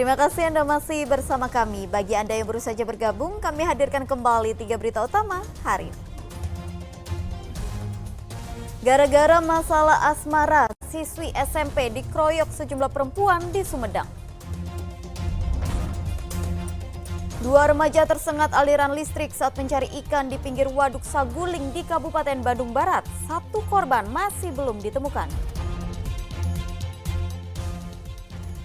Terima kasih Anda masih bersama kami. Bagi Anda yang baru saja bergabung, kami hadirkan kembali 3 berita utama hari ini. Gara-gara masalah asmara, siswi SMP dikeroyok sejumlah perempuan di Sumedang. 2 remaja tersengat aliran listrik saat mencari ikan di pinggir Waduk Saguling di Kabupaten Bandung Barat. 1 korban masih belum ditemukan.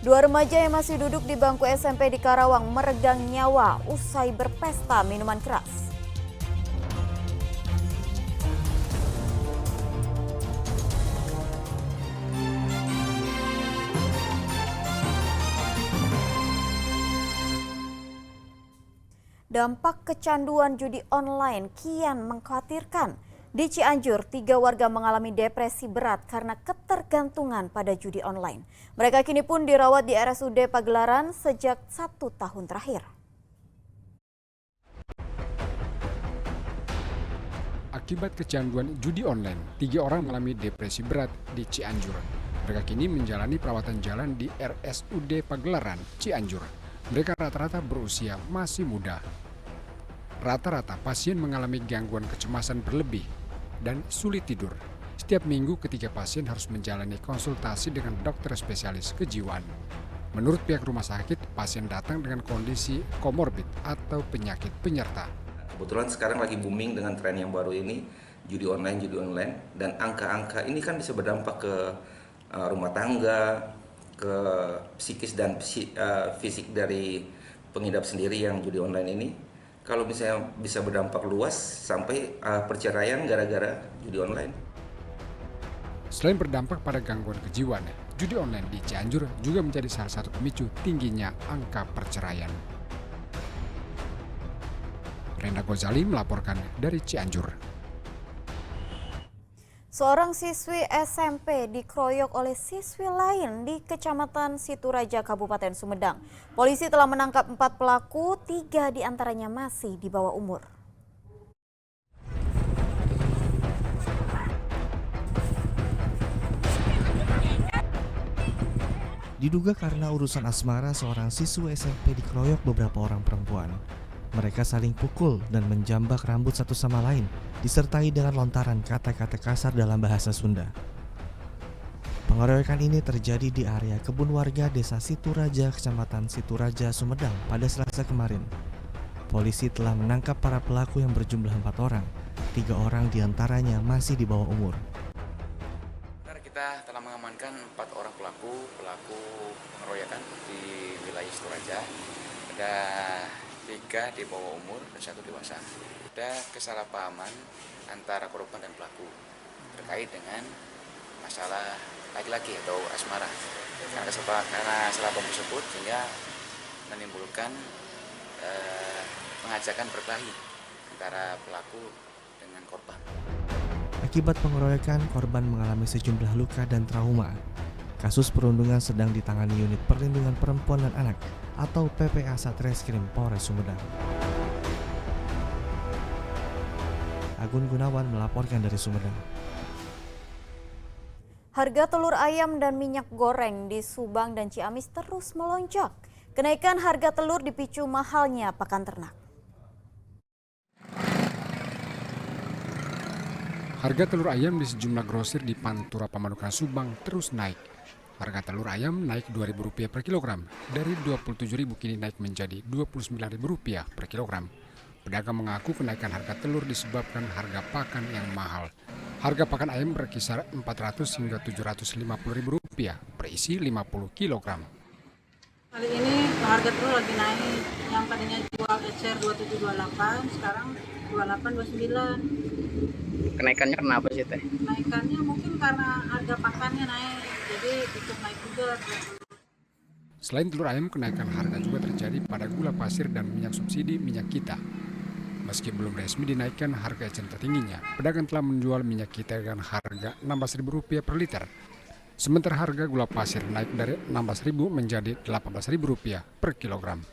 2 remaja yang masih duduk di bangku SMP di Karawang meregang nyawa usai berpesta minuman keras. Dampak kecanduan judi online kian mengkhawatirkan. Di Cianjur, 3 warga mengalami depresi berat karena ketergantungan pada judi online. Mereka kini pun dirawat di RSUD Pagelaran sejak 1 tahun terakhir. Akibat kecanduan judi online, 3 orang mengalami depresi berat di Cianjur. Mereka kini menjalani perawatan jalan di RSUD Pagelaran, Cianjur. Mereka rata-rata berusia masih muda. Rata-rata pasien mengalami gangguan kecemasan berlebih dan sulit tidur. Setiap minggu ketiga pasien harus menjalani konsultasi dengan dokter spesialis kejiwaan. Menurut pihak rumah sakit, pasien datang dengan kondisi komorbid atau penyakit penyerta. Kebetulan sekarang lagi booming dengan tren yang baru ini, judi online, dan angka-angka ini kan bisa berdampak ke rumah tangga, ke psikis dan fisik dari pengidap sendiri yang judi online ini. Kalau misalnya bisa berdampak luas sampai perceraian gara-gara judi online. Selain berdampak pada gangguan kejiwaan, judi online di Cianjur juga menjadi salah satu pemicu tingginya angka perceraian. Renda Gozali melaporkan dari Cianjur. Seorang siswi SMP dikeroyok oleh siswi lain di Kecamatan Situraja, Kabupaten Sumedang. Polisi telah menangkap 4 pelaku, 3 diantaranya masih di bawah umur. Diduga karena urusan asmara, seorang siswa SMP dikeroyok beberapa orang perempuan. Mereka saling pukul dan menjambak rambut satu sama lain, disertai dengan lontaran kata-kata kasar dalam bahasa Sunda. Pengeroyokan ini terjadi di area kebun warga Desa Situraja, Kecamatan Situraja, Sumedang pada Selasa kemarin. Polisi telah menangkap para pelaku yang berjumlah 4 orang. 3 orang diantaranya masih di bawah umur. Kita telah mengamankan 4 orang pelaku pengeroyokan di wilayah Situraja. Ada 3 di bawah umur dan 1 dewasa. Ada kesalahpahaman antara korban dan pelaku terkait dengan masalah laki-laki atau asmara. Karena salah paham tersebut sehingga menimbulkan pengajakan berkelahi antara pelaku dengan korban. Akibat pengeroyokan, korban mengalami sejumlah luka dan trauma. Kasus perundungan sedang ditangani Unit Perlindungan Perempuan dan Anak atau PPA Satreskrim Polres Sumedang. Agun Gunawan melaporkan dari Sumedang. Harga telur ayam dan minyak goreng di Subang dan Ciamis terus melonjak. Kenaikan harga telur dipicu mahalnya pakan ternak. Harga telur ayam di sejumlah grosir di Pantura Pamanukan Subang terus naik. Harga telur ayam naik Rp2.000 per kilogram, dari Rp27.000 kini naik menjadi Rp29.000 per kilogram. Pedagang mengaku kenaikan harga telur disebabkan harga pakan yang mahal. Harga pakan ayam berkisar Rp400 hingga Rp750.000 per isi 50 kilogram. Kali ini harga telur lagi naik, yang tadinya jual ecer 2728, sekarang 2829. Kenaikannya kenapa sih Teh? Kenaikannya mungkin karena harga pakannya naik, jadi ikut naik juga. Selain telur ayam, kenaikan harga juga terjadi pada gula pasir dan minyak subsidi minyak kita. Meski belum resmi dinaikkan harga eceran tertingginya, pedagang telah menjual minyak kita dengan harga Rp16.000 per liter. Sementara harga gula pasir naik dari Rp16.000 menjadi Rp18.000 per kilogram.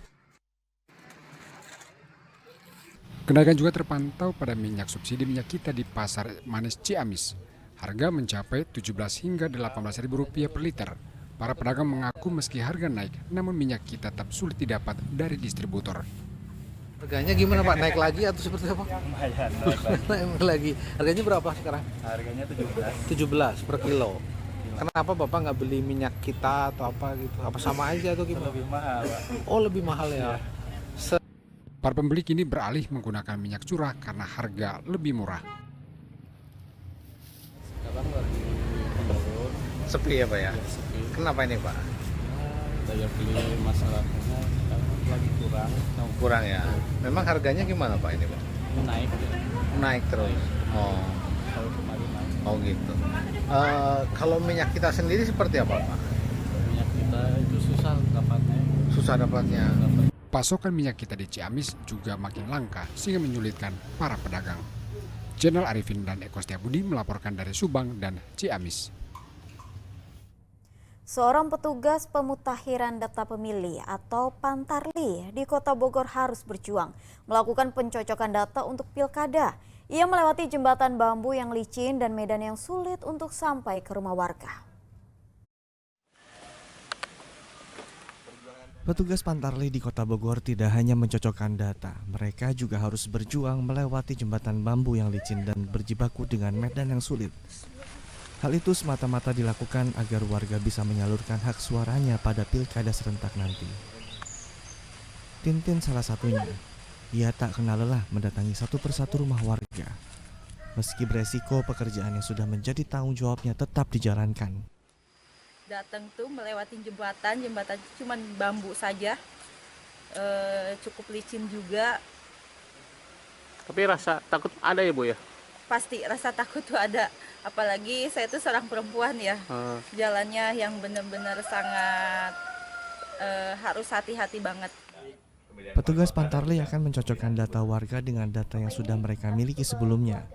Kenaikan juga terpantau pada minyak subsidi minyak kita di Pasar Manis Ciamis. Harga mencapai Rp17 hingga Rp18.000 per liter. Para pedagang mengaku meski harga naik, namun minyak kita tetap sulit didapat dari distributor. Harganya gimana Pak? Naik lagi atau seperti apa? Lumayan, Naik lagi. Harganya berapa sekarang? harganya 17. 17 per kilo. Kenapa Bapak nggak beli minyak kita atau apa gitu? Apa sama aja atau gimana? Lebih mahal, Pak. Oh, lebih mahal ya. Para pembeli kini beralih menggunakan minyak curah karena harga lebih murah. Sekarang lagi menurun, Sepi ya Pak ya? sepi. Kenapa ini Pak? Daya beli masyarakatnya sekarang lagi kurang, Kurang ya. Memang harganya gimana Pak ini Pak? naik ya. Naik terus. Oh, Tahun kemarin naik. oh gitu. Kalau minyak kita sendiri seperti apa Pak? Minyak kita itu susah dapatnya. Susah dapatnya. Pasokan minyak kita di Ciamis juga makin langka sehingga menyulitkan para pedagang. Jenderal Arifin dan Eko Setiabudi melaporkan dari Subang dan Ciamis. Seorang petugas pemutakhiran data pemilih atau Pantarli di Kota Bogor harus berjuang melakukan pencocokan data untuk pilkada. Ia melewati jembatan bambu yang licin dan medan yang sulit untuk sampai ke rumah warga. Petugas Pantarli di Kota Bogor tidak hanya mencocokkan data, mereka juga harus berjuang melewati jembatan bambu yang licin dan berjibaku dengan medan yang sulit. Hal itu semata-mata dilakukan agar warga bisa menyalurkan hak suaranya pada pilkada serentak nanti. Tintin salah satunya. Ia tak kenal lelah mendatangi satu persatu rumah warga. Meski beresiko, pekerjaan yang sudah menjadi tanggung jawabnya tetap dijalankan. Datang tuh melewati jembatan cuma bambu saja, cukup licin juga. Tapi rasa takut ada ya Bu ya? Pasti rasa takut tuh ada, apalagi saya tuh seorang perempuan ya. Jalannya yang benar-benar sangat harus hati-hati banget. Petugas Pantarli akan mencocokkan data warga dengan data yang sudah mereka miliki sebelumnya.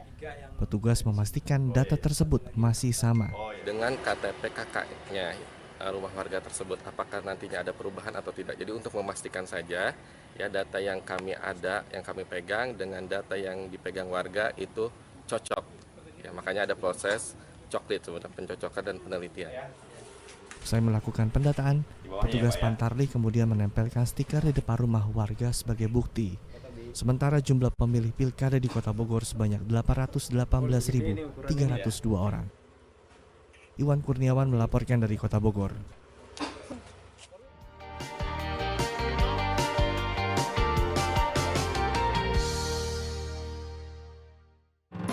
Petugas memastikan data tersebut masih sama. Dengan KTP KK-nya rumah warga tersebut, apakah nantinya ada perubahan atau tidak. Jadi untuk memastikan saja ya data yang kami pegang dengan data yang dipegang warga itu cocok. Ya, makanya ada proses coklit sebenarnya pencocokan dan penelitian. Usai melakukan pendataan, petugas Pantarli kemudian menempelkan stiker di depan rumah warga sebagai bukti. Sementara jumlah pemilih pilkada di Kota Bogor sebanyak 818.302 orang. Iwan Kurniawan melaporkan dari Kota Bogor.